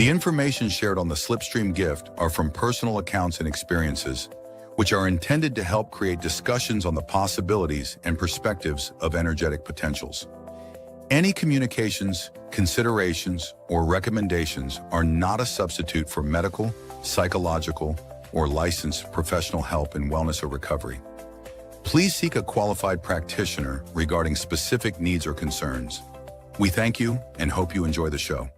The information shared on the Slipstream gift are from personal accounts and experiences, which are intended to help create discussions on the possibilities and perspectives of energetic potentials. Any communications, considerations, or recommendations are not a substitute for medical, psychological, or licensed professional help in wellness or recovery. Please seek a qualified practitioner regarding specific needs or concerns. We thank you and hope you enjoy the show.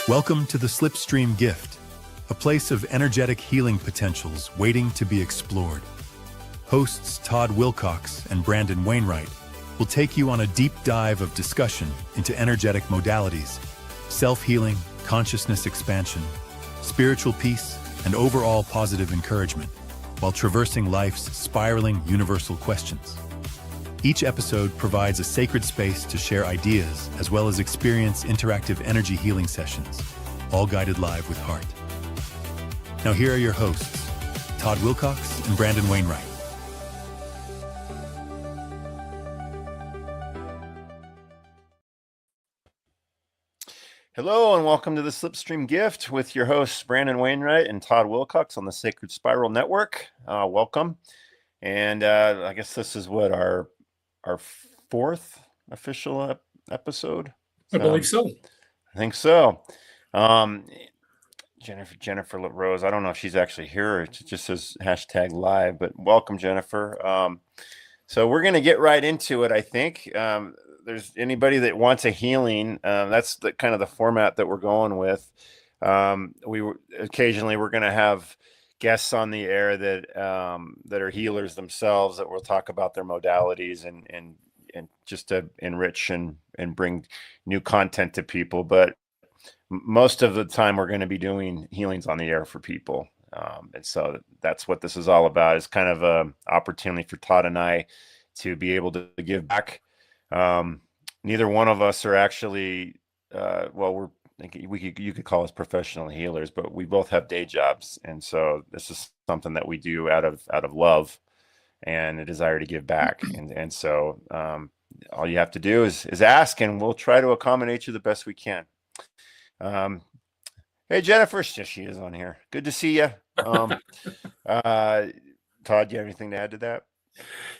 Welcome to the Slipstream gift, a place of energetic healing potentials waiting to be explored. Hosts Todd Wilcox and Branon Wainwright will take you on a deep dive of discussion into energetic modalities, self-healing, consciousness expansion, spiritual peace, and overall positive encouragement, while traversing life's spiraling universal questions. Each episode provides a sacred space to share ideas as well as experience interactive energy healing sessions, all guided live with heart. Now here are your hosts, Todd Wilcox and Branon Wainwright. Hello and welcome to the Slipstream gift with your hosts Branon Wainwright and Todd Wilcox on the Sacred Spiral Network. Welcome. And I guess this is what our fourth official episode. I believe so. I think so. Jennifer Rose. I don't know if she's actually here. It just says hashtag live, but welcome, Jennifer. So we're going to get right into it. I think there's anybody that wants a healing. That's the kind of the format that we're going with. Occasionally we're going to have guests on the air that are healers themselves that will talk about their modalities and just to enrich and bring new content to people. But most of the time we're going to be doing healings on the air for people. And so that's what this is all about. It's kind of a opportunity for Todd and I to be able to give back. Neither one of us are actually, you could call us professional healers, but we both have day jobs. And so this is something that we do out of love and a desire to give back. And so all you have to do is ask, and we'll try to accommodate you the best we can. Hey, Jennifer, she is on here. Good to see you. Todd, do you have anything to add to that?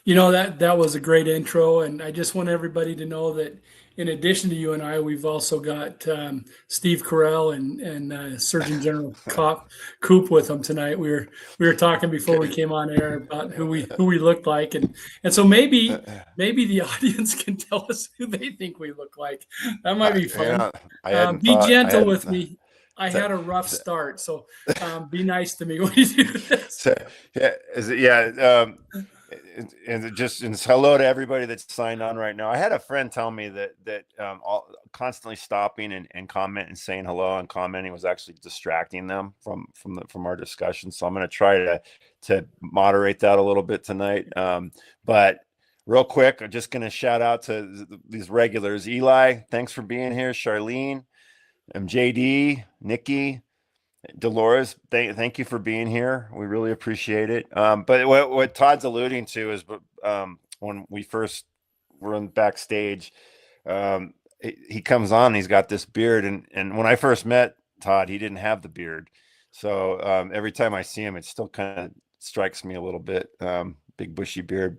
You know, that was a great intro. And I just want everybody to know that in addition to you and I, we've also got Steve Carell and Surgeon General Coop with them tonight. We were talking before we came on air about who we looked like, and so maybe the audience can tell us who they think we look like. That might be fun. Be gentle with me. I had a rough start, so be nice to me when you do this. And hello to everybody that's signed on right now. I had a friend tell me that constantly stopping and comment and saying hello and commenting was actually distracting them from our discussion. So I'm going to try to moderate that a little bit tonight. But real quick, I'm just going to shout out to these regulars. Eli, thanks for being here. Charlene, JD, Nikki, Dolores, thank you for being here. We really appreciate it. But what Todd's alluding to is when we first were in backstage, he comes on, he's got this beard. And when I first met Todd, he didn't have the beard. So every time I see him, it still kind of strikes me a little bit, big bushy beard.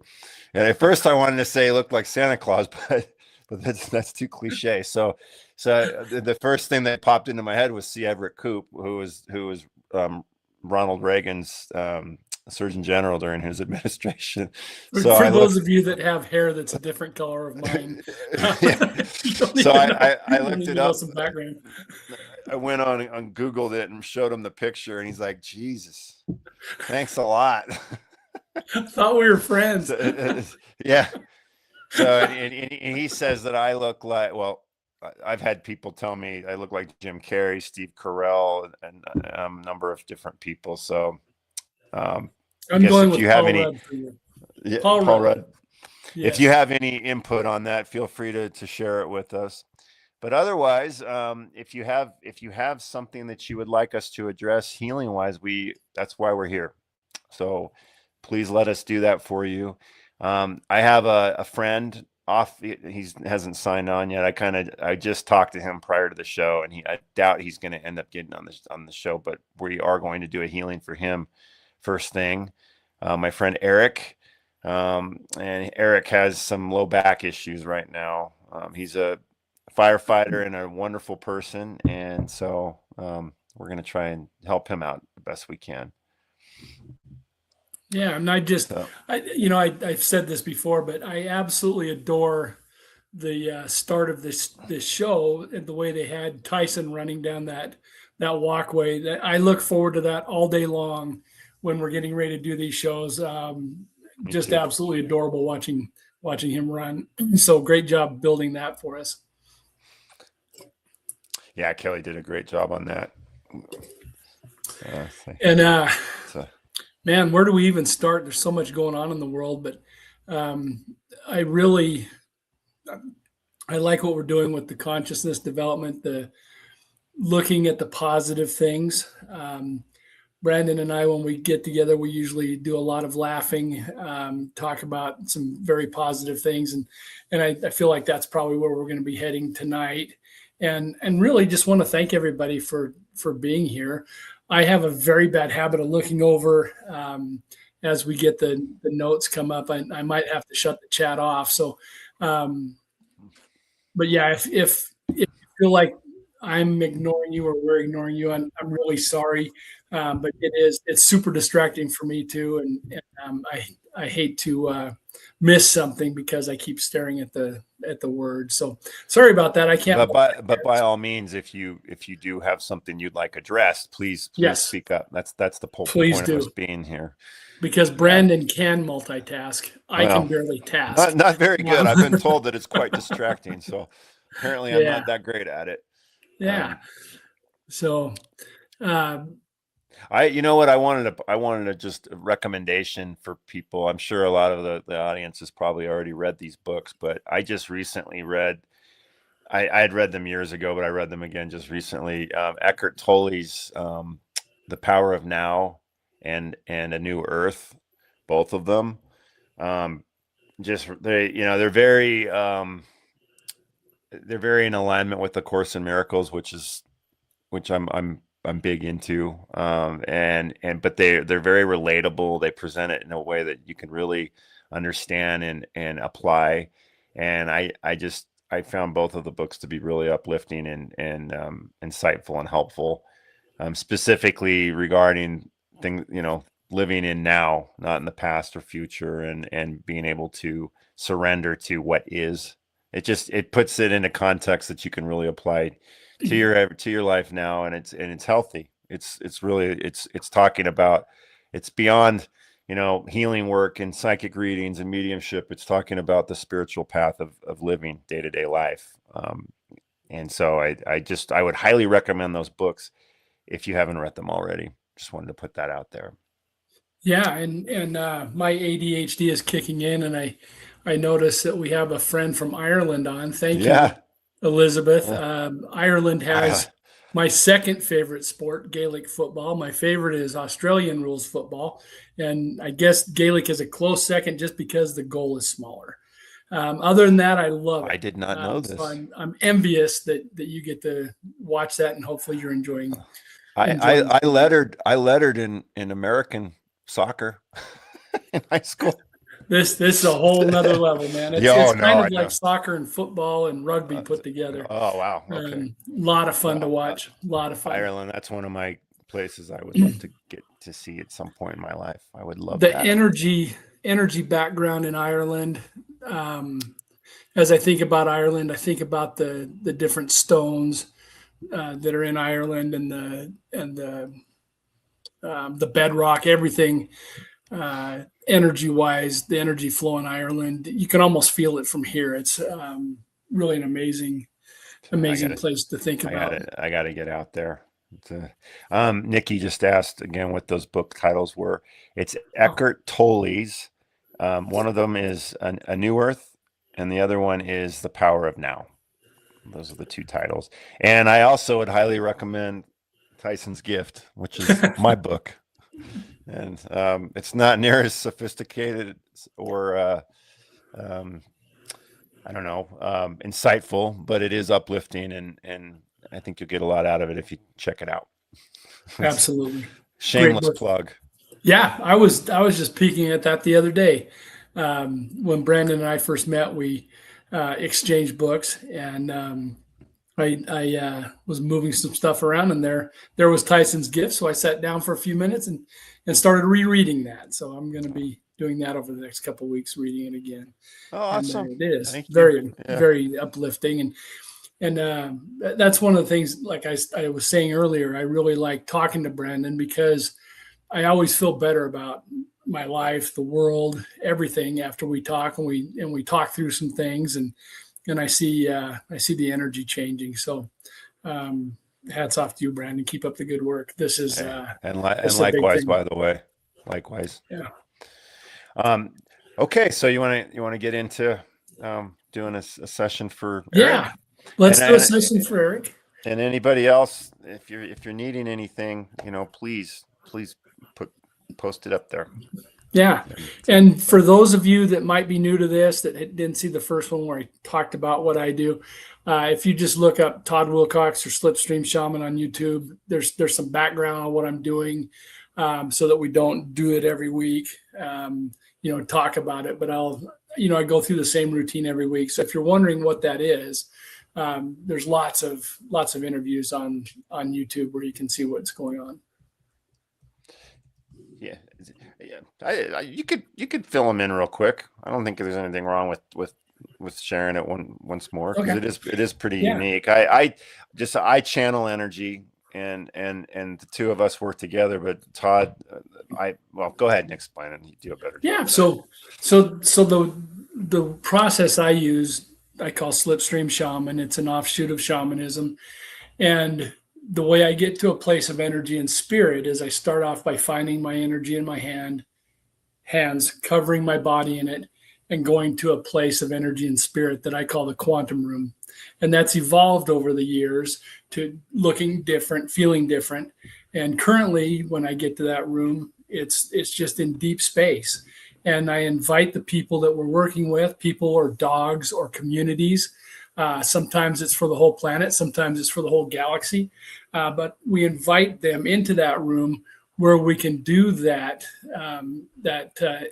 And at first I wanted to say he looked like Santa Claus, but that's too cliche. So the first thing that popped into my head was C. Everett Koop, who was Ronald Reagan's Surgeon General during his administration. So for those of you that have hair that's a different color of mine, so I looked it up. Some background. I went on Googled it and showed him the picture, and he's like, "Jesus, thanks a lot." I thought we were friends. Yeah. So and he says that I look like, well, I've had people tell me I look like Jim Carrey, Steve Carell, and a number of different people. So I'm going with Paul Rudd for you. Yeah, Paul Rudd. If you have any input on that, feel free to share it with us. But otherwise, if you have something that you would like us to address healing wise, that's why we're here. So please let us do that for you. I have a friend he hasn't signed on yet. I just talked to him prior to the show, and I doubt he's going to end up getting on the show, but we are going to do a healing for him first thing. My friend Eric, and Eric has some low back issues right now. He's a firefighter and a wonderful person, and so we're going to try and help him out the best we can. Yeah, and I've said this before, but I absolutely adore the start of this show and the way they had Tyson running down that walkway. That I look forward to that all day long when we're getting ready to do these shows. Just absolutely adorable watching him run. So great job building that for us. Yeah, Kelly did a great job on that. Man, where do we even start? There's so much going on in the world, but I like what we're doing with the consciousness development, the looking at the positive things. Brandon and I, when we get together, we usually do a lot of laughing, talk about some very positive things. And I feel like that's probably where we're going to be heading tonight. And really just want to thank everybody for being here. I have a very bad habit of looking over as we get the notes come up. I might have to shut the chat off. So, but yeah, if you feel like I'm ignoring you or we're ignoring you, I'm really sorry. But it's super distracting for me too. And I hate to miss something because I keep staring at the word. So sorry about that. I can't. But by all means, if you do have something you'd like addressed, please speak up. That's the point of us being here. Because Brandon can multitask. I can barely task. Not very good. I've been told that it's quite distracting. So apparently I'm not that great at it. Yeah. So you know what I wanted to just a recommendation for people. I'm sure a lot of the audience has probably already read these books, but I just recently read, I had read them years ago, but I read them again just recently. Eckhart Tolle's The Power of Now and A New Earth, both of them. They're very in alignment with the Course in Miracles, which I'm big into, but they're very relatable. They present it in a way that you can really understand and apply. And I found both of the books to be really uplifting and insightful and helpful, specifically regarding things, living in now, not in the past or future, and being able to surrender to what is. It puts it into context that you can really apply to your life now, and it's healthy. It's talking about, it's beyond healing work and psychic readings and mediumship. It's talking about the spiritual path of living day-to-day life. And so I would highly recommend those books if you haven't read them already. Just wanted to put that out there. Yeah, and my ADHD is kicking in, and I noticed that we have a friend from Ireland on. Thank you, Elizabeth. Ireland has my second favorite sport, Gaelic football. My favorite is Australian rules football. And I guess Gaelic is a close second just because the goal is smaller. Other than that, I love it. I did not know this. So I'm envious that you get to watch that, and hopefully you're enjoying. I lettered in American soccer in high school. This is a whole nother level, man. It's kind of like soccer and football and rugby put together. Oh, wow. Okay. A lot of fun to watch. A lot of fun. Ireland, that's one of my places I would love to get to see at some point in my life. I would love the that. energy background in Ireland. As I think about Ireland, I think about the different stones that are in Ireland and the bedrock, everything. Energy wise, the energy flow in Ireland, you can almost feel it from here. It's really an amazing place to think about. I got to get out there. Nikki just asked again what those book titles were. It's Eckhart Tolle's One of them is a New Earth, and the other one is The Power of Now. Those are the two titles. And I also would highly recommend Tyson's Gift, which is my book. And it's not near as sophisticated or I don't know, insightful, but it is uplifting, and I think you'll get a lot out of it if you check it out. Absolutely. Shameless plug. Yeah, I was just peeking at that the other day. When Brandon and I first met, we exchanged books, and I was moving some stuff around, and there was Tyson's Gift. So I sat down for a few minutes and started rereading that. So I'm going to be doing that over the next couple of weeks, reading it again. Oh, awesome! And, it is Thank very you. Yeah. very uplifting, and that's one of the things. Like I was saying earlier, I really like talking to Brandon because I always feel better about my life, the world, everything after we talk, and we talk through some things, and I see the energy changing. So hats off to you, Brandon. Keep up the good work. This is and likewise, by the way, likewise. Yeah. Okay, so you want to get into doing a session for Eric? Let's do a session for Eric. And anybody else, if you're needing anything, please post it up there. Yeah. And for those of you that might be new to this, that didn't see the first one where I talked about what I do, if you just look up Todd Wilcox or Slipstream Shaman on YouTube, there's some background on what I'm doing, so that we don't do it every week, talk about it. But I go through the same routine every week. So if you're wondering what that is, there's lots of interviews on YouTube where you can see what's going on. Yeah. You could fill them in real quick. I don't think there's anything wrong with sharing it once more, because it is pretty unique. I channel energy, and the two of us work together. But Todd, go ahead and explain it. You do a better job. Yeah. So the process I use, I call Slipstream Shaman. It's an offshoot of shamanism, and the way I get to a place of energy and spirit is I start off by finding my energy in my hands, covering my body in it, and going to a place of energy and spirit that I call the quantum room. And that's evolved over the years to looking different, feeling different. And currently, when I get to that room, it's just in deep space. And I invite the people that we're working with, people or dogs or communities. Sometimes it's for the whole planet. Sometimes it's for the whole galaxy. But we invite them into that room where we can do that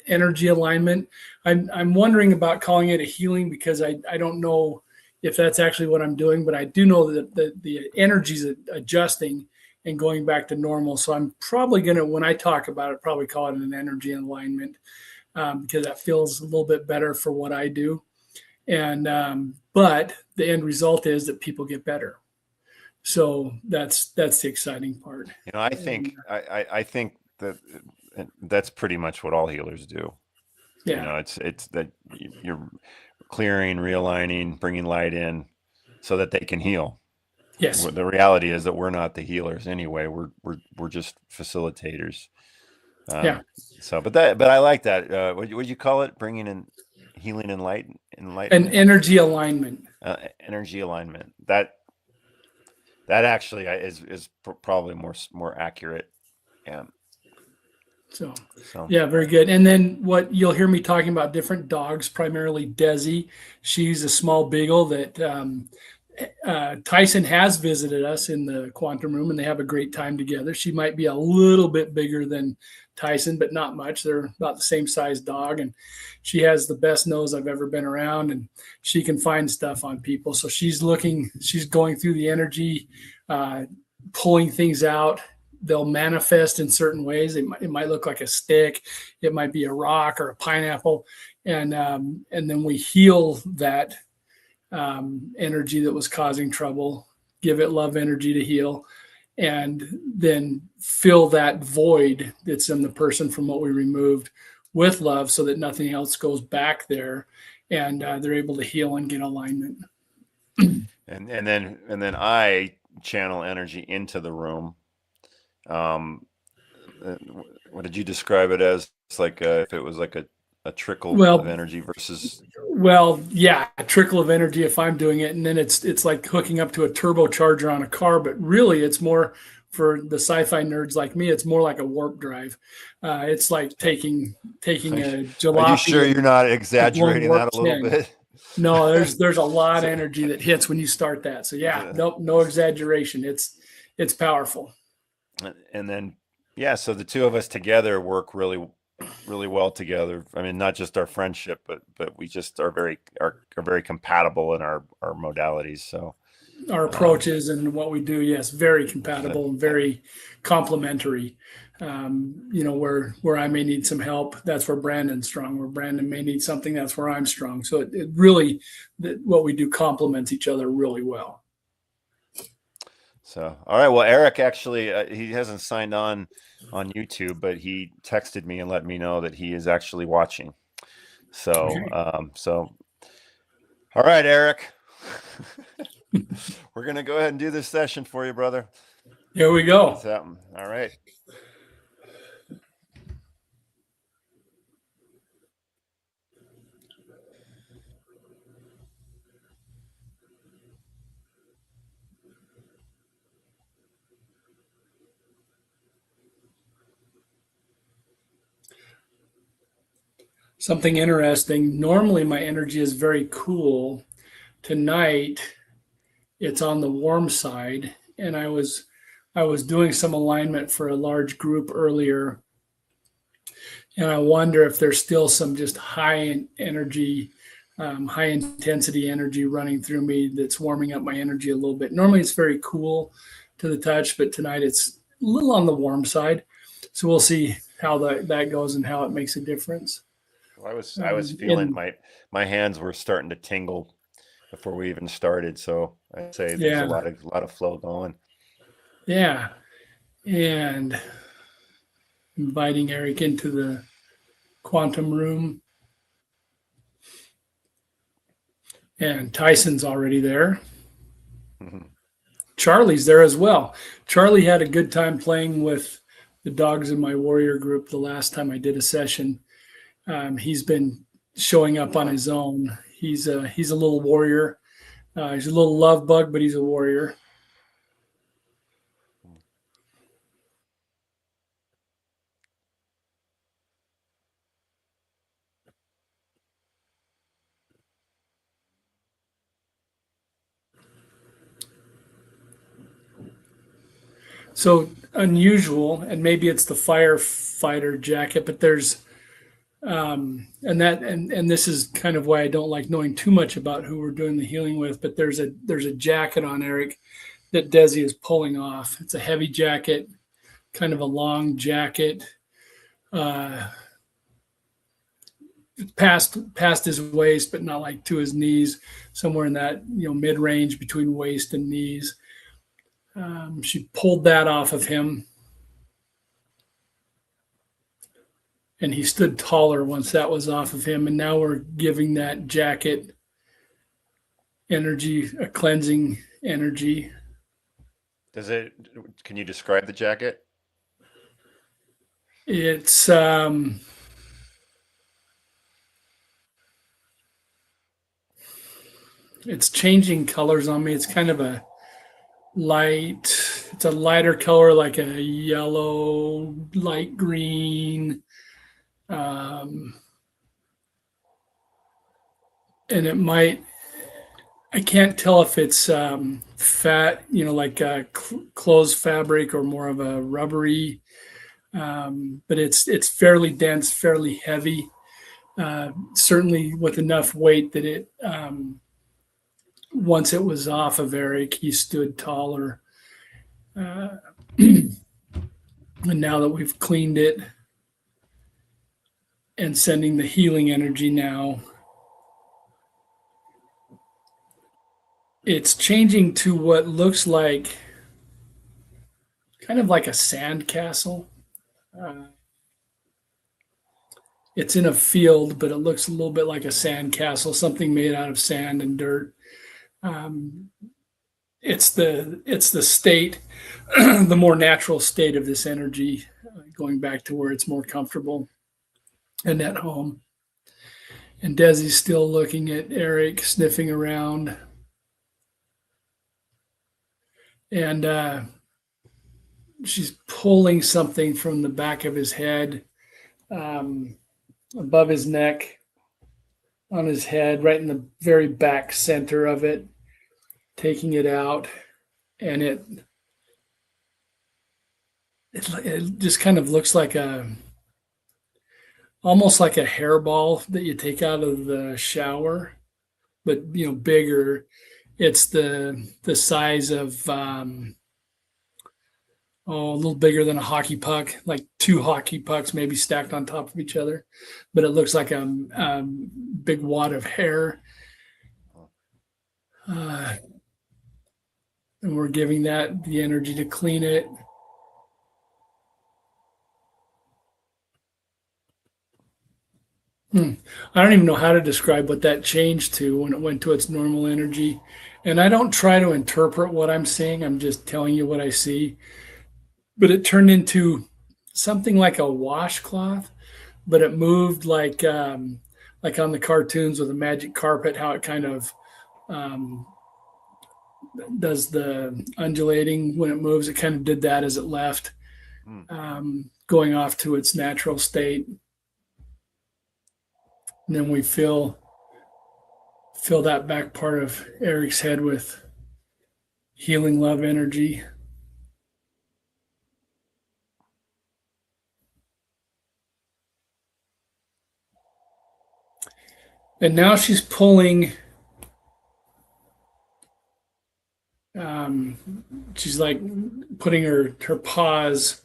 energy alignment. I'm wondering about calling it a healing, because I don't know if that's actually what I'm doing, but I do know that the energy is adjusting and going back to normal. So I'm probably going to, when I talk about it, probably call it an energy alignment, because that feels a little bit better for what I do. And but the end result is that people get better. So that's the exciting part. I think that that's pretty much what all healers do. Yeah. It's that you're clearing, realigning, bringing light in so that they can heal. Yes. The reality is that we're not the healers anyway. We're just facilitators. So, but I like that. What would you call it? Bringing in healing and light, an energy alignment. Energy alignment. That actually is probably more accurate. Yeah. So yeah, very good. And then what you'll hear me talking about different dogs, primarily Desi. She's a small beagle that Tyson has visited us in the quantum room, and they have a great time together. She might be a little bit bigger than Tyson, but not much. They're about the same size dog, and she has the best nose I've ever been around, and she can find stuff on people. So she's going through the energy, pulling things out. They'll manifest in certain ways. It might look like a stick. It might be a rock or a pineapple. And then we heal that energy that was causing trouble, give it love energy to heal, and then fill that void that's in the person from what we removed with love, so that nothing else goes back there, and they're able to heal and get alignment. And then I channel energy into the room. What did you describe it as? It's like if it was like a trickle Well, of energy versus. Well, yeah, a trickle of energy if I'm doing it, and then it's like hooking up to a turbocharger on a car. But really, it's more for the sci-fi nerds like me. It's more like a warp drive. It's like taking a jalopy. Are you sure you're not and exaggerating blowing that a warp little 10. bit? No, there's a lot of energy that hits when you start that. So yeah, nope, no exaggeration. It's powerful. And then so the two of us together work really well together. I mean, not just our friendship, but we just are very compatible in our modalities. So our approaches and what we do, yes, very compatible and very complementary. Where I may need some help, that's where Brandon's strong. Where Brandon may need something, that's where I'm strong. So it really, what we do complements each other really well. So, all right. Well, Eric actually, he hasn't signed on YouTube, but he texted me and let me know that he is actually watching. So, Okay. All right, Eric, we're going to go ahead and do this session for you, brother. Here we go. All right. Something interesting. Normally my energy is very cool. Tonight it's on the warm side, and I was doing some alignment for a large group earlier, and I wonder if there's still some just high energy, high intensity energy running through me that's warming up my energy a little bit. Normally it's very cool to the touch, but tonight it's a little on the warm side. So we'll see how that goes and how it makes a difference. Well, I was feeling my hands were starting to tingle before we even started. So I'd say there's a lot of flow going. Yeah. And inviting Eric into the quantum room. And Tyson's already there. Mm-hmm. Charlie's there as well. Charlie had a good time playing with the dogs in my warrior group the last time I did a session. He's been showing up on his own. He's a little warrior. He's a little love bug, but he's a warrior. So unusual, and maybe it's the firefighter jacket, but there's and this is kind of why I don't like knowing too much about who we're doing the healing with, but there's a jacket on Eric that Desi is pulling off. It's a heavy jacket, kind of a long jacket, past his waist, but not like to his knees, somewhere in that mid range between waist and knees. She pulled that off of him, and he stood taller once that was off of him. And now we're giving that jacket energy, a cleansing energy. Can you describe the jacket? It's changing colors on me. It's kind of a it's a lighter color, like a yellow, light green. And I can't tell if it's fat, like a clothes fabric or more of a rubbery, but it's fairly dense, fairly heavy, certainly with enough weight that it, once it was off of Eric, he stood taller. And now that we've cleaned it and sending the healing energy now, it's changing to what looks like kind of like a sand castle. It's in a field, but it looks a little bit like a sand castle, something made out of sand and dirt. It's the state, the more natural state of this energy, going back to where it's more comfortable and at home. And Desi's still looking at Eric, sniffing around. And she's pulling something from the back of his head, above his neck, on his head, right in the very back center of it, taking it out. And it just kind of looks like almost like a hairball that you take out of the shower, but bigger. It's the size of a little bigger than a hockey puck, like two hockey pucks maybe stacked on top of each other, but it looks like a big wad of hair. And we're giving that the energy to clean it. I don't even know how to describe what that changed to when it went to its normal energy. And I don't try to interpret what I'm seeing. I'm just telling you what I see. But it turned into something like a washcloth, but it moved like on the cartoons with a magic carpet, how it kind of does the undulating when it moves. It kind of did that as it left, going off to its natural state. And then we fill that back part of Eric's head with healing love energy. And now she's pulling, she's like putting her paws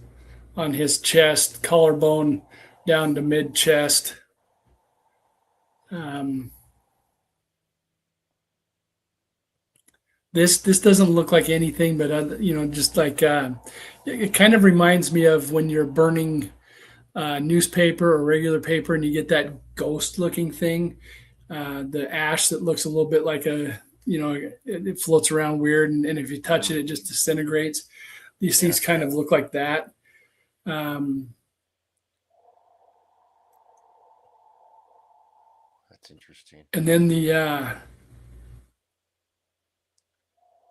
on his chest, collarbone down to mid chest. This doesn't look like anything, but just like it kind of reminds me of when you're burning newspaper or regular paper, and you get that ghost-looking thing, the ash that looks a little bit like it floats around weird, and if you touch it, it just disintegrates. These things kind of look like that. That's interesting. And then the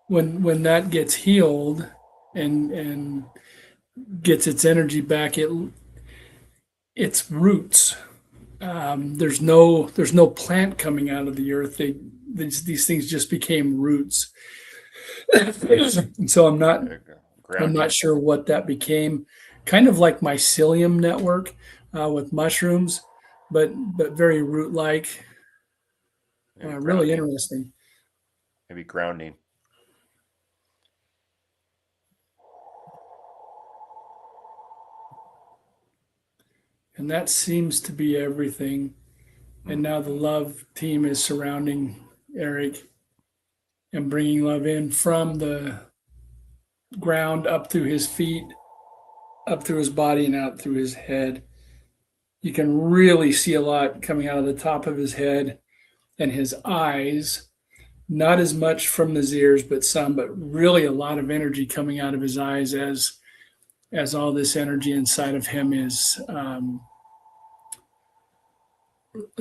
when that gets healed and gets its energy back, its roots. There's no plant coming out of the earth. These things just became roots. And so I'm not sure what that became. Kind of like mycelium network with mushrooms, but very root-like. Really interesting. Maybe grounding. And that seems to be everything. And now the love team is surrounding Eric and bringing love in from the ground up through his feet, up through his body, and out through his head. You can really see a lot coming out of the top of his head and his eyes. Not as much from his ears, but really a lot of energy coming out of his eyes as all this energy inside of him is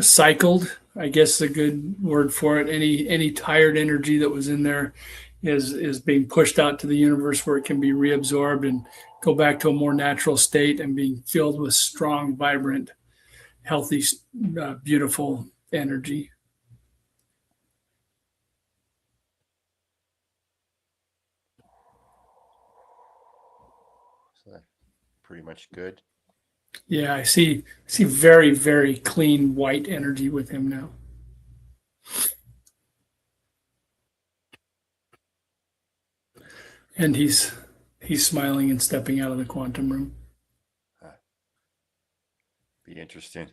cycled, I guess is a good word for it. Any tired energy that was in there is being pushed out to the universe where it can be reabsorbed and go back to a more natural state and being filled with strong, vibrant, healthy, beautiful energy. So that's pretty much good. Yeah, I see very, very clean white energy with him now. And he's smiling and stepping out of the quantum room. Be interesting.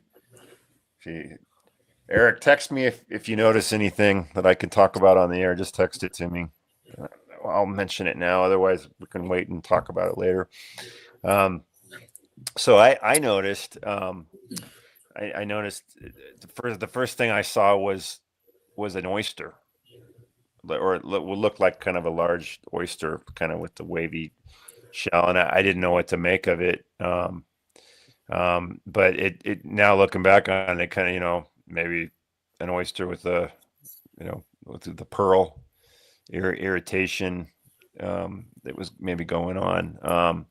Eric, text me if you notice anything that I can talk about on the air. Just text it to me. I'll mention it now. Otherwise, we can wait and talk about it later. So I noticed. I noticed the first thing I saw was an oyster, or it would look like kind of a large oyster, kind of with the wavy shell, and I didn't know what to make of it. But it now looking back on it, kind of maybe an oyster with a, with the pearl irritation that was maybe going on.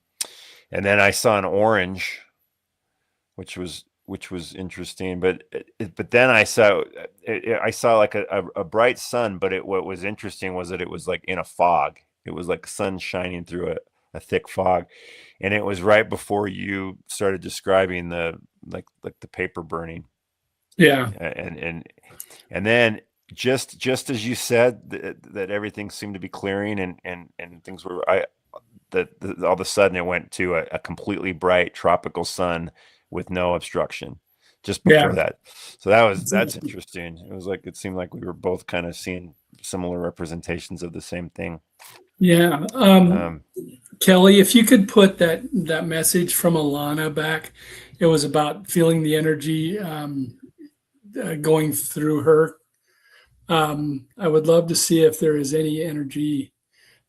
And then I saw an orange, which was interesting. But then I saw like a bright sun. But what was interesting was that it was like in a fog. It was like sun shining through a thick fog, and it was right before you started describing the like the paper burning. Yeah. And then just as you said that everything seemed to be clearing and things were all of a sudden it went to a completely bright tropical sun with no obstruction just before that. So that's interesting. It was like, it seemed like we were both kind of seeing similar representations of the same thing. Yeah. Kelly, if you could put that message from Alana back, it was about feeling the energy going through her. I would love to see if there is any energy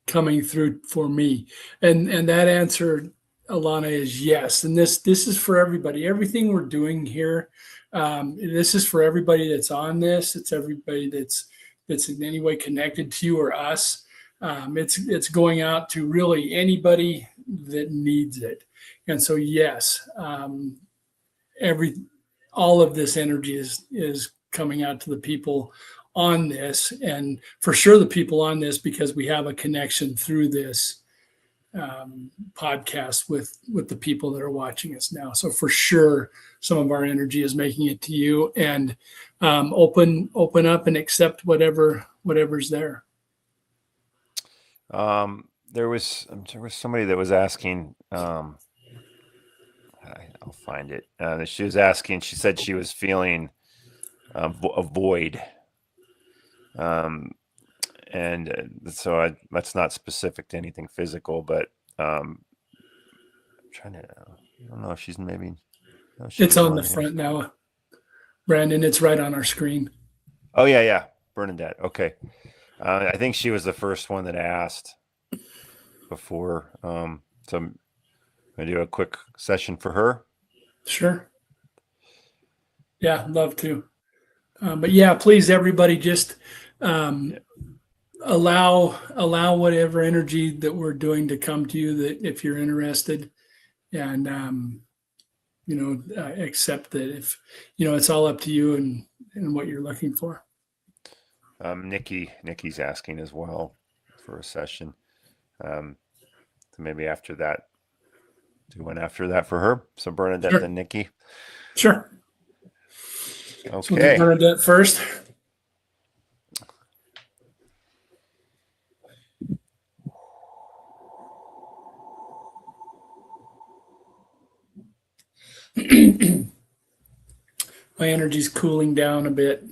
coming through for me. And that answer, Alana, is yes. And this is for everybody. Everything we're doing here, this is for everybody that's on this. It's everybody that's in any way connected to you or us. It's going out to really anybody that needs it. And so, yes, all of this energy is coming out to the people on this, and for sure the people on this, because we have a connection through this podcast with the people that are watching us now. So for sure, some of our energy is making it to you, and open up and accept whatever's there. There was somebody that was asking. I'll find it. She was asking. She said she was feeling a void. So that's not specific to anything physical, but I'm trying to. I don't know if she's maybe. No, it's on the front now, Brandon. It's right on our screen. Oh yeah, Bernadette. Okay, I think she was the first one that asked before. So I'm gonna do a quick session for her. Sure. Yeah, love to. But yeah, please, everybody, just allow whatever energy that we're doing to come to you, that if you're interested, and accept that. If it's all up to you and what you're looking for. Nikki's asking as well for a session. So maybe after that, do one after that for her. So Bernadette, sure. Then Nikki. Sure. Okay. So we'll do Bernadette first. My energy's cooling down a bit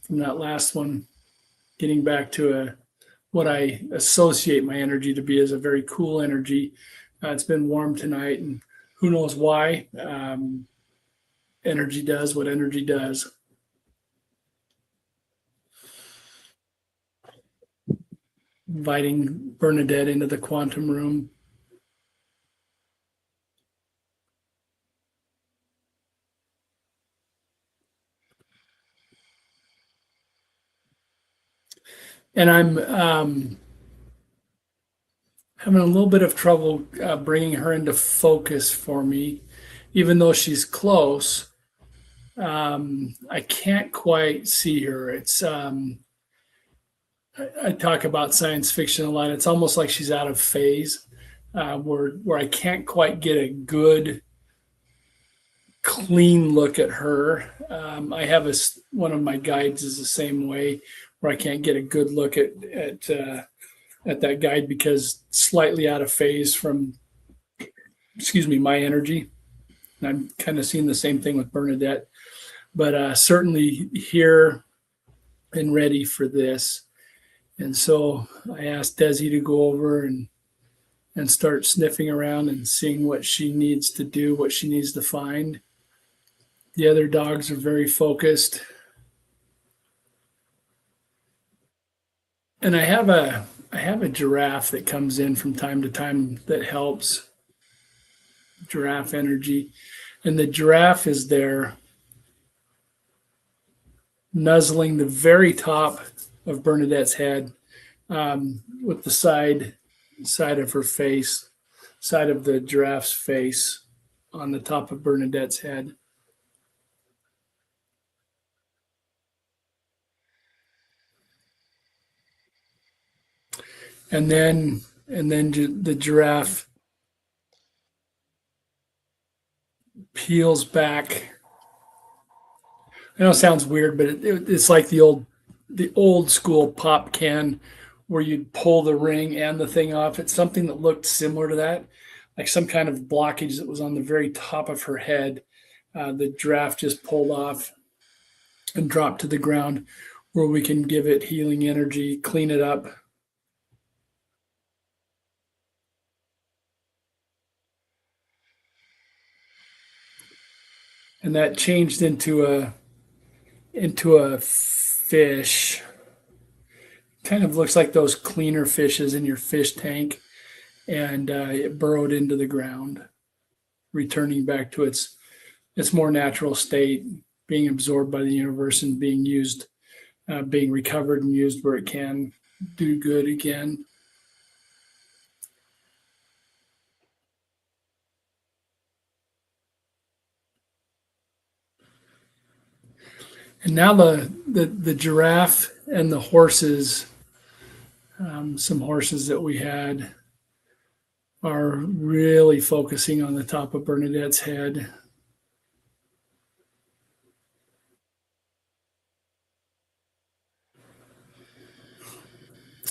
from that last one, getting back to what I associate my energy to be as a very cool energy. It's been warm tonight, and who knows why. Energy does what energy does. Inviting Bernadette into the quantum room. And I'm having a little bit of trouble bringing her into focus for me, even though she's close. I can't quite see her. It's I talk about science fiction a lot. It's almost like she's out of phase, where I can't quite get a good, clean look at her. I have one of my guides is the same way, where I can't get a good look at that guide because slightly out of phase from, my energy. And I'm kind of seeing the same thing with Bernadette, but certainly here and ready for this. And so I asked Desi to go over and start sniffing around and seeing what she needs to do, what she needs to find. The other dogs are very focused. And I have a giraffe that comes in from time to time that helps. Giraffe energy. And the giraffe is there nuzzling the very top of Bernadette's head, with the side of her face, side of the giraffe's face on the top of Bernadette's head. And then the giraffe peels back. I know it sounds weird, but it's like the old school pop can where you'd pull the ring and the thing off. It's something that looked similar to that, like some kind of blockage that was on the very top of her head. The giraffe just pulled off and dropped to the ground, where we can give it healing energy, clean it up. And that changed into a fish. Kind of looks like those cleaner fishes in your fish tank, and it burrowed into the ground, returning back to its more natural state, being absorbed by the universe and being used, being recovered and used where it can do good again. And now the giraffe and the horses, some horses that we had, are really focusing on the top of Bernadette's head.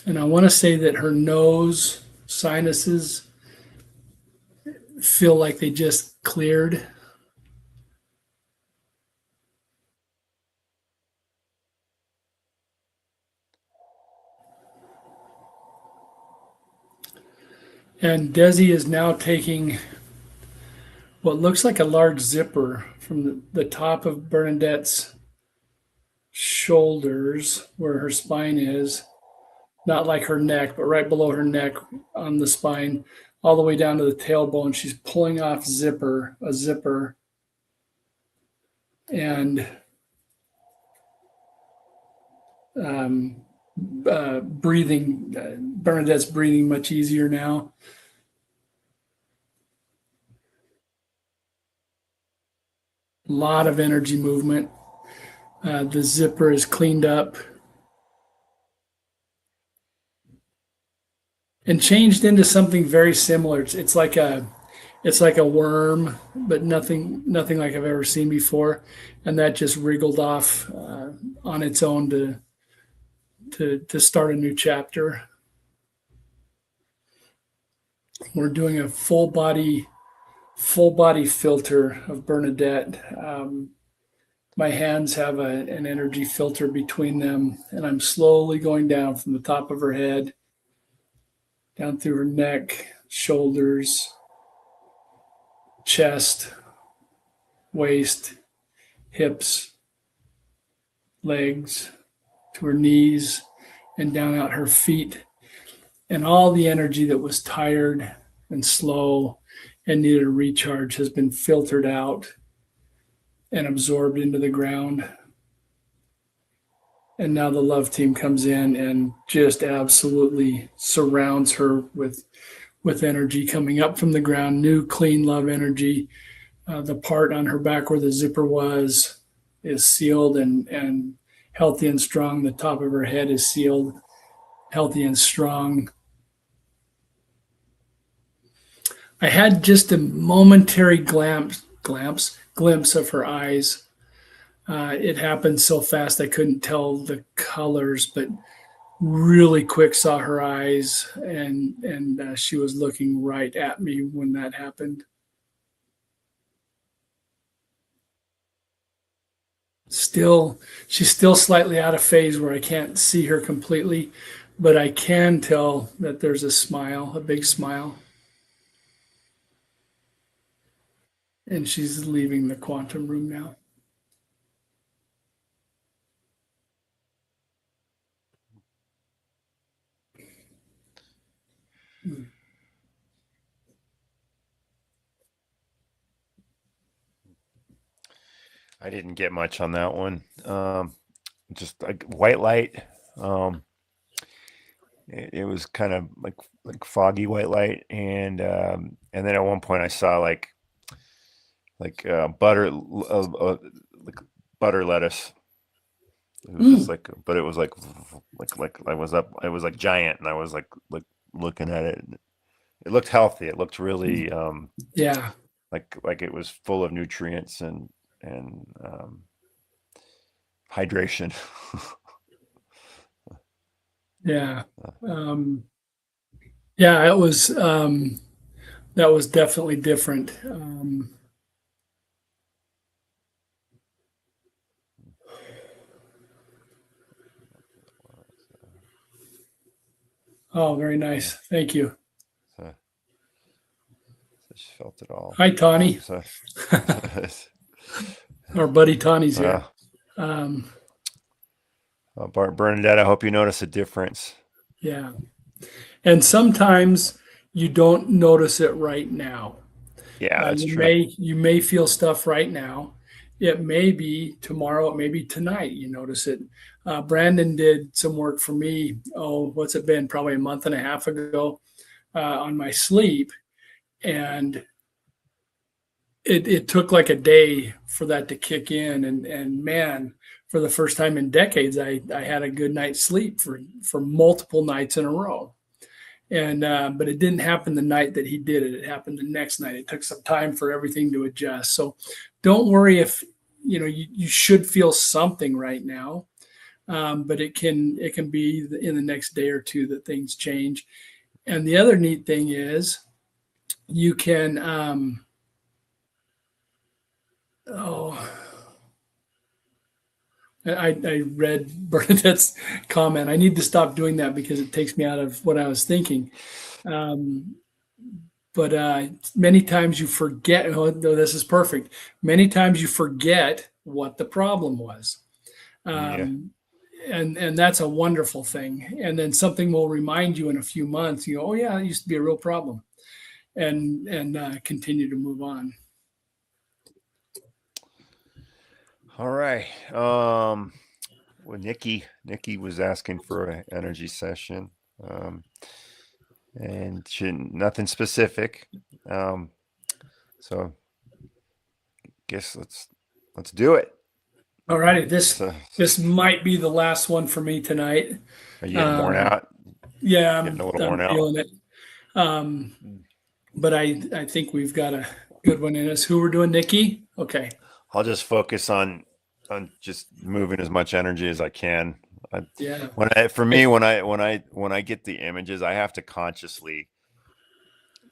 And I want to say that her nose sinuses feel like they just cleared. And Desi is now taking what looks like a large zipper from the top of Bernadette's shoulders, where her spine is, not like her neck, but right below her neck on the spine, all the way down to the tailbone. She's pulling off a zipper, and breathing. Bernadette's breathing much easier now. A lot of energy movement. The zipper is cleaned up and changed into something very similar. It's like a worm, but nothing like I've ever seen before. And that just wriggled off on its own to start a new chapter. We're doing a full body filter of Bernadette. My hands have an energy filter between them, and I'm slowly going down from the top of her head, down through her neck, shoulders, chest, waist, hips, legs, to her knees, and down out her feet. And all the energy that was tired and slow and needed a recharge has been filtered out and absorbed into the ground. And now the love team comes in and just absolutely surrounds her with energy coming up from the ground, new clean love energy. The part on her back where the zipper was is sealed and healthy and strong. The top of her head is sealed, healthy and strong. I had just a momentary glimpse of her eyes. It happened so fast I couldn't tell the colors, but really quick saw her eyes, and she was looking right at me when that happened. She's still slightly out of phase where I can't see her completely, but I can tell that there's a smile, a big smile. And she's leaving the quantum room now. I didn't get much on that one. just like white light. It was kind of like foggy white light, and then at one point I saw like butter like butter lettuce. It was just like, but it was like I was up. It was like giant, and I was like looking at it. And it looked healthy. It looked really Yeah. like it was full of nutrients and hydration. Yeah. Yeah, it was that was definitely different. Oh, very nice. Thank you. So just felt it all. Hi, Tawny. So, Our buddy Tawny's here. Bernadette, I hope you notice a difference. Yeah. And sometimes you don't notice it right now. Yeah, that's true. You may feel stuff right now. It may be tomorrow, it may be tonight you notice it. Brandon did some work for me, what's it been? Probably a month and a half ago on my sleep. And it took like a day for that to kick in. And man, for the first time in decades, I had a good night's sleep for multiple nights in a row. And but it didn't happen the night that he did it. It happened the next night. It took some time for everything to adjust. So don't worry if you should feel something right now, but it can be in the next day or two that things change. And the other neat thing is you can I read Bernadette's comment. I need to stop doing that because it takes me out of what I was thinking. But many times you forget. Oh, no, this is perfect. Many times you forget what the problem was, and that's a wonderful thing. And then something will remind you in a few months. You go, oh yeah, it used to be a real problem, and continue to move on. All right. Well, Nikki was asking for an energy session, and nothing specific. So guess let's do it. All righty. This might be the last one for me tonight. Are you getting worn out? Yeah, I'm feeling it. But I think we've got a good one in us. Who we're doing, Nikki? Okay. I'll just focus on just moving as much energy as I can. When I get the images, I have to consciously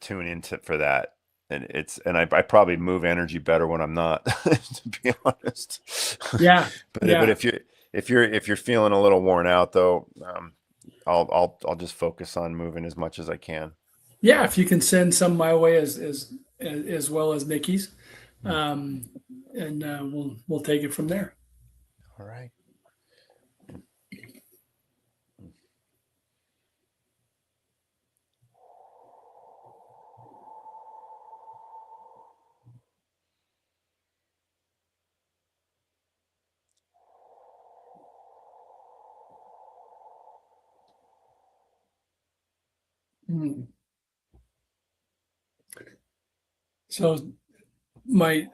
tune into for that, and I probably move energy better when I'm not, to be honest. Yeah. But if you're feeling a little worn out though, I'll just focus on moving as much as I can. Yeah, if you can send some my way as well as Nikki's. And we'll take it from there. All right. So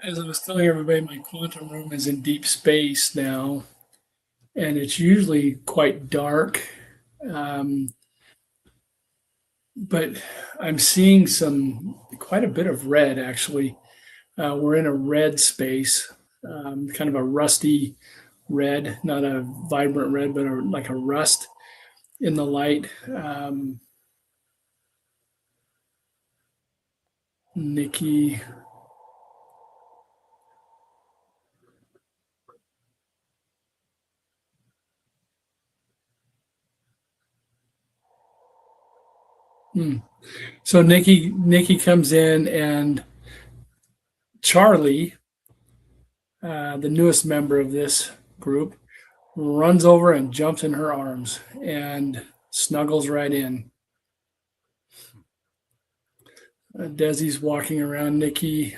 as I was telling everybody, my quantum room is in deep space now, and it's usually quite dark. But I'm seeing quite a bit of red actually. We're in a red space, kind of a rusty red, not a vibrant red, but like a rust in the light. Nikki. So Nikki comes in, and Charlie, the newest member of this group, runs over and jumps in her arms and snuggles right in. Desi's walking around Nikki.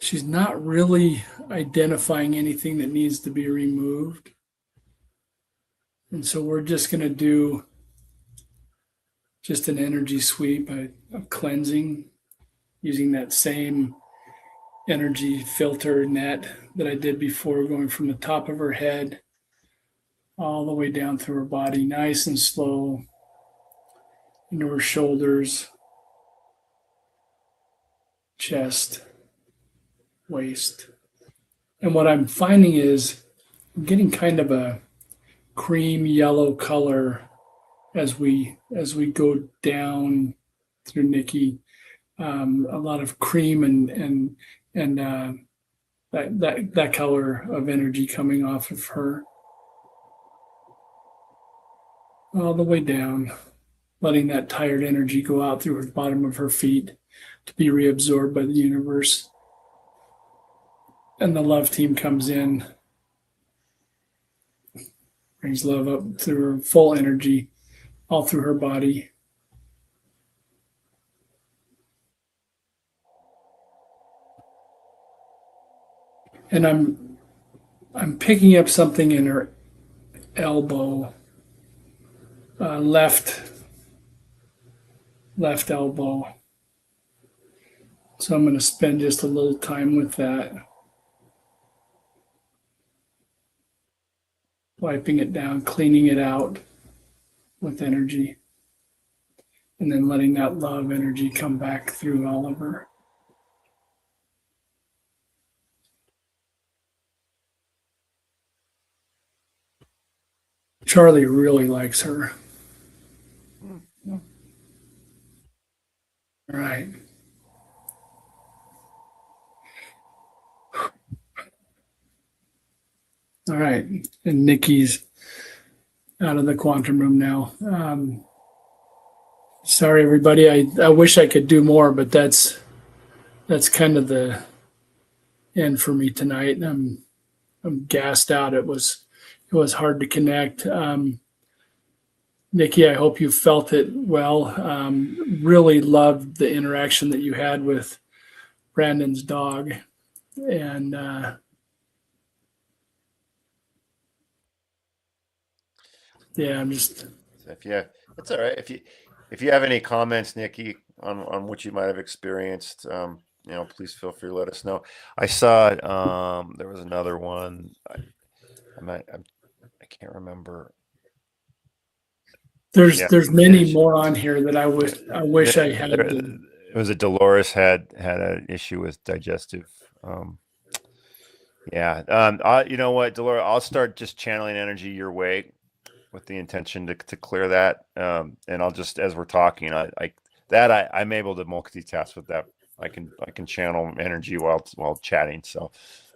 she's not really identifying anything that needs to be removed. And so we're just going to do just an energy sweep, a cleansing, using that same energy filter net that I did before, going from the top of her head all the way down through her body, nice and slow, into her shoulders, chest, waist. And what I'm finding is I'm getting kind of a cream yellow color as we go down through Nikki. A lot of cream and that color of energy coming off of her, all the way down, letting that tired energy go out through the bottom of her feet to be reabsorbed by the universe. And the love team comes in, brings love up through her full energy, all through her body. And I'm picking up something in her elbow, left elbow. So I'm going to spend just a little time with that, wiping it down, cleaning it out with energy, and then letting that love energy come back through all of her. Charlie really likes her. All right. All right. And Nikki's out of the quantum room now. Sorry, everybody. I wish I could do more, but that's kind of the end for me tonight. I'm gassed out. It was hard to connect. Nikki, I hope you felt it well. Really loved the interaction that you had with Brandon's dog. And yeah, I'm just... It's all right. If you have any comments, Nikki, on what you might have experienced, please feel free to let us know. I saw there was another one. I can't remember. There's many more on here that I wish I had. It was a Dolores had an issue with digestive. You know what, Dolores, I'll start just channeling energy your way with the intention to clear that. And I'll just, as we're talking, I'm able to multitask with that. I can channel energy while chatting. So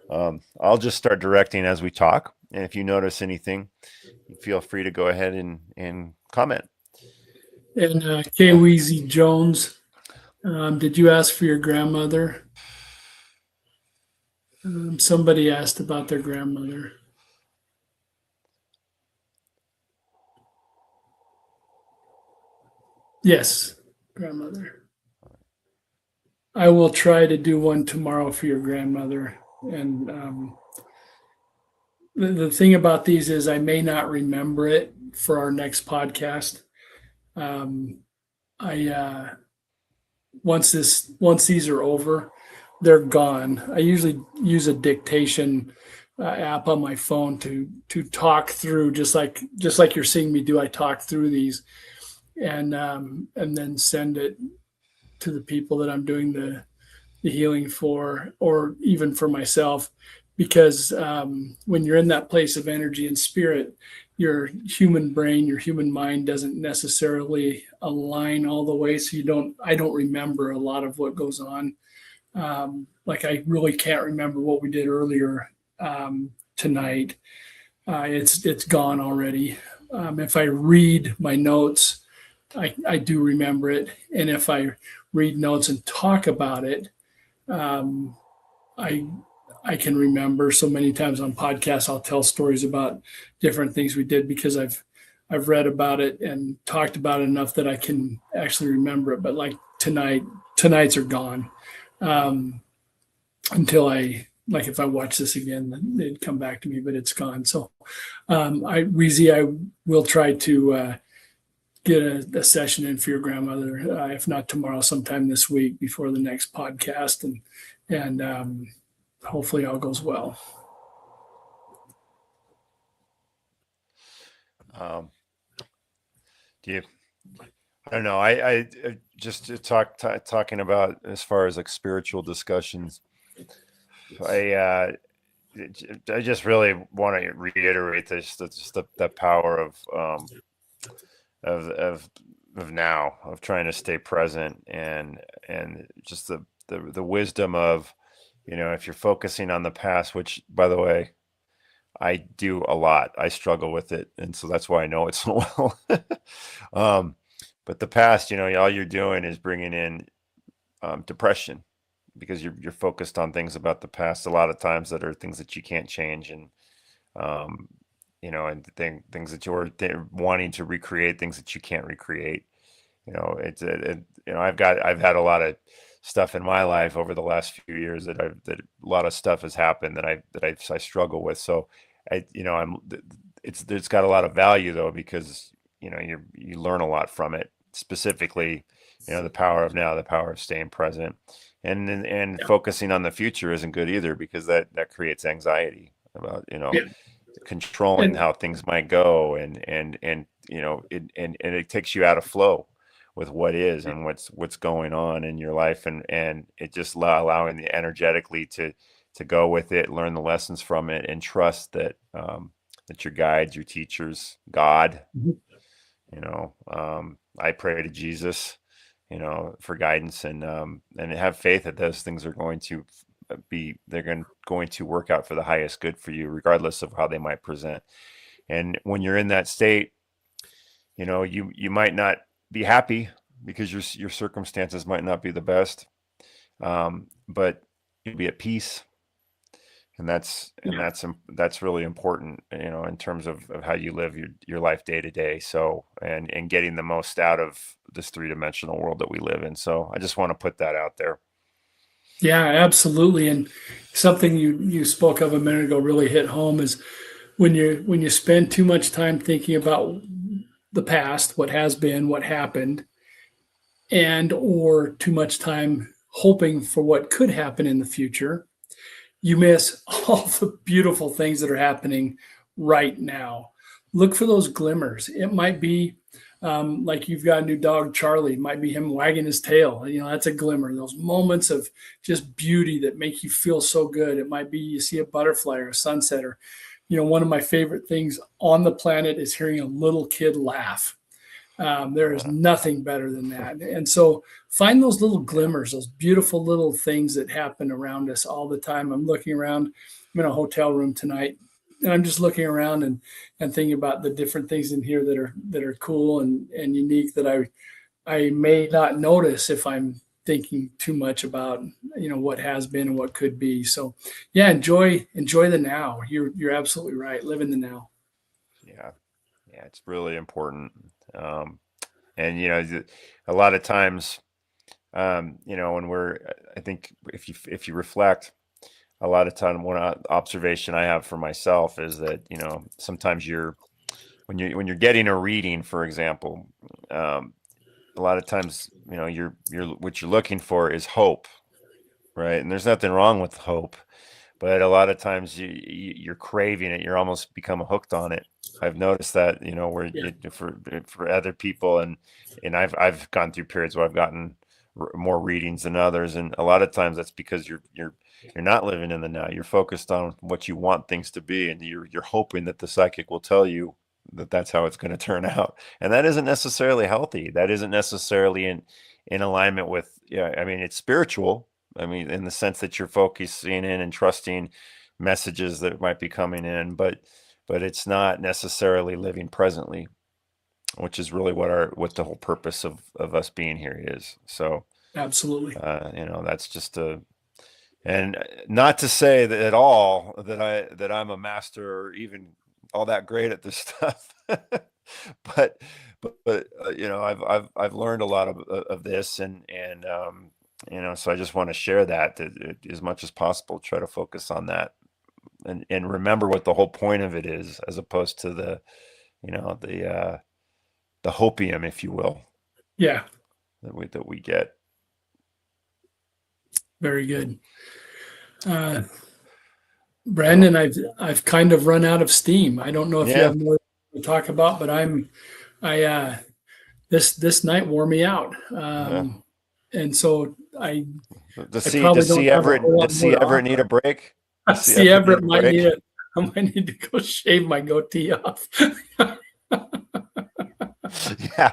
I'll just start directing as we talk. And if you notice anything, feel free to go ahead and comment. And Kay Weezy Jones, did you ask for your grandmother? Somebody asked about their grandmother. Yes, grandmother. I will try to do one tomorrow for your grandmother. And the thing about these is I may not remember it for our next podcast. Once these are over, they're gone. I usually use a dictation app on my phone to talk through, just like you're seeing me do. I talk through these and then send it to the people that I'm doing the healing for, or even for myself, because when you're in that place of energy and spirit, your human brain, your human mind doesn't necessarily align all the way. So I don't remember a lot of what goes on. Like I really can't remember what we did earlier tonight. It's gone already. If I read my notes, I do remember it. And if I read notes and talk about it, I can remember. So many times on podcasts, I'll tell stories about different things we did because I've read about it and talked about it enough that I can actually remember it. But like tonight's are gone. until if I watch this again, then it'd come back to me, but it's gone. So Weezy, I will try to get a session in for your grandmother, if not tomorrow, sometime this week before the next podcast, and hopefully all goes well. Do you? I don't know. I just talking about as far as like spiritual discussions. I just really want to reiterate this, the power of now, of trying to stay present, and just the wisdom of, if you're focusing on the past, which, by the way, I do a lot. I struggle with it, and so that's why I know it so well. But the past, all you're doing is bringing in depression, because you're focused on things about the past a lot of times that are things that you can't change, and and things that you're wanting to recreate, things that you can't recreate. I've had a lot of stuff in my life over the last few years that a lot of stuff has happened that I struggle with. So it's got a lot of value though, because you learn a lot from it. Specifically, the power of now, the power of staying present, and focusing on the future isn't good either, because that creates anxiety about controlling how things might go, and it takes you out of flow with what is and what's going on in your life, and it just allowing the energetically to go with it, learn the lessons from it, and trust that that your guides, your teachers, God, I pray to Jesus, for guidance, and have faith that those things are going to going to work out for the highest good for you, regardless of how they might present. And when you're in that state, you might not be happy, because your circumstances might not be the best, but you'll be at peace. And that's really important, in terms of how you live your life day to day. So, and getting the most out of this 3-dimensional world that we live in. So I just want to put that out there. Yeah, absolutely. And something you spoke of a minute ago really hit home, is when you spend too much time thinking about the past, what has been, what happened, and or too much time hoping for what could happen in the future, you miss all the beautiful things that are happening right now. Look for those glimmers. It might be like you've got a new dog, Charlie. It might be him wagging his tail. That's a glimmer. Those moments of just beauty that make you feel so good. It might be you see a butterfly or a sunset, or, one of my favorite things on the planet is hearing a little kid laugh. There is nothing better than that. And so find those little glimmers, those beautiful little things that happen around us all the time. I'm looking around. I'm in a hotel room tonight, and I'm just looking around and thinking about the different things in here that are cool and unique, that I may not notice if I'm thinking too much about, what has been and what could be. So yeah, enjoy the now. You're absolutely right. Live in the now. Yeah, it's really important. And a lot of times, when I think if you reflect, a lot of time, one observation I have for myself is that, sometimes when you're getting a reading, for example, a lot of times, you're what you're looking for is hope, right? And there's nothing wrong with hope, but a lot of times you're craving it. You're almost become hooked on it. I've noticed that, where for other people, and I've gone through periods where I've gotten more readings than others, and a lot of times that's because you're not living in the now. You're focused on what you want things to be, and you're hoping that the psychic will tell you that that's how it's going to turn out, and that isn't necessarily healthy. That isn't necessarily in alignment with. I mean, it's spiritual. I mean, in the sense that you're focusing in and trusting messages that might be coming in, but it's not necessarily living presently, which is really what the whole purpose of us being here is. So absolutely, that's just and not to say that at all that I'm a master or even all that great at this stuff, but I've learned a lot of this, and So I just want to share that as much as possible, try to focus on that and remember what the whole point of it is, as opposed to the hopium, if you will. Yeah. That we get. Very good. Brandon, I've kind of run out of steam. I don't know if you have more to talk about, but this night wore me out. And so does Everett need a break? See Everett might need I might need to go shave my goatee off. Yeah,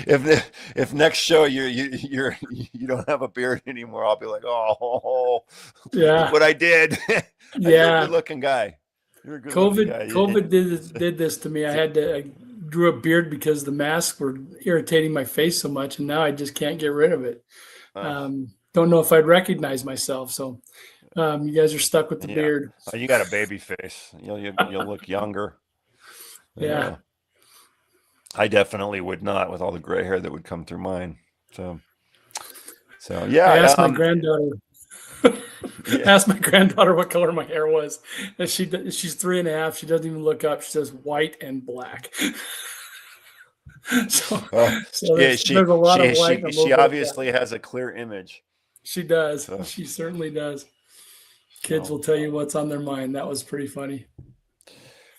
if next show you don't have a beard anymore, I'll be like, oh yeah, look what I did. You're a good looking guy. You're a good looking guy. COVID did this to me. I grew a beard because the masks were irritating my face so much, and now I just can't get rid of it. Don't know if I'd recognize myself. So you guys are stuck with the beard. Oh, you got a baby face. You'll look younger. Yeah. I definitely would not, with all the gray hair that would come through mine. So yeah. I asked my granddaughter. Asked my granddaughter what color my hair was, and she's 3.5. She doesn't even look up. She says white and black. There's a lot of white. She obviously has a clear image. She does. So. She certainly does. Kids will tell you what's on their mind. That was pretty funny.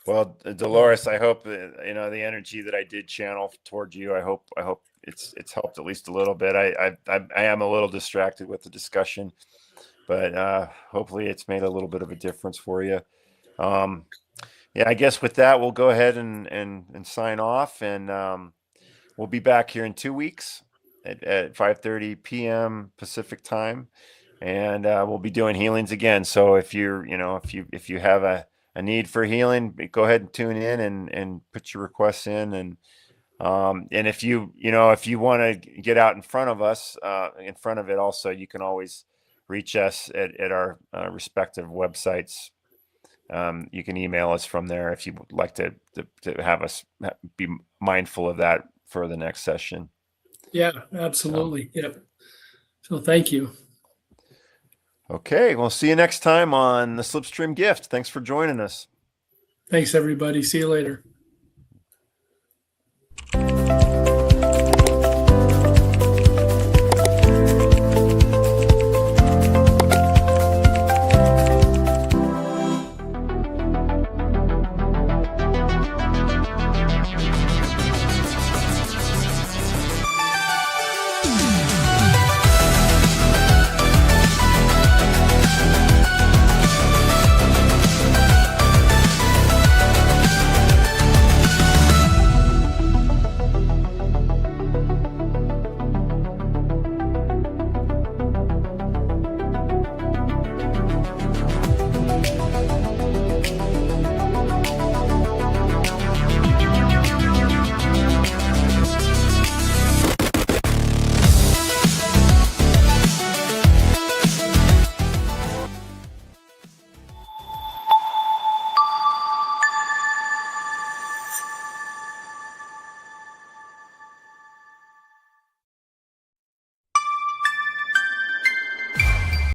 Well, Dolores, I hope the energy that I did channel toward you, I hope it's helped at least a little bit. I am a little distracted with the discussion, but hopefully it's made a little bit of a difference for you. I guess with that, we'll go ahead and sign off, and we'll be back here in 2 weeks at 5:30 p.m. Pacific time, and we'll be doing healings again. So if you have a need for healing, go ahead and tune in and put your requests in. And if you want to get out in front of us, in front of it also, you can always reach us at our respective websites. You can email us from there if you would like to have us be mindful of that for the next session. Yeah, absolutely. Yep. So thank you. Okay, we'll see you next time on the Slipstream Gift. Thanks for joining us. Thanks, everybody. See you later.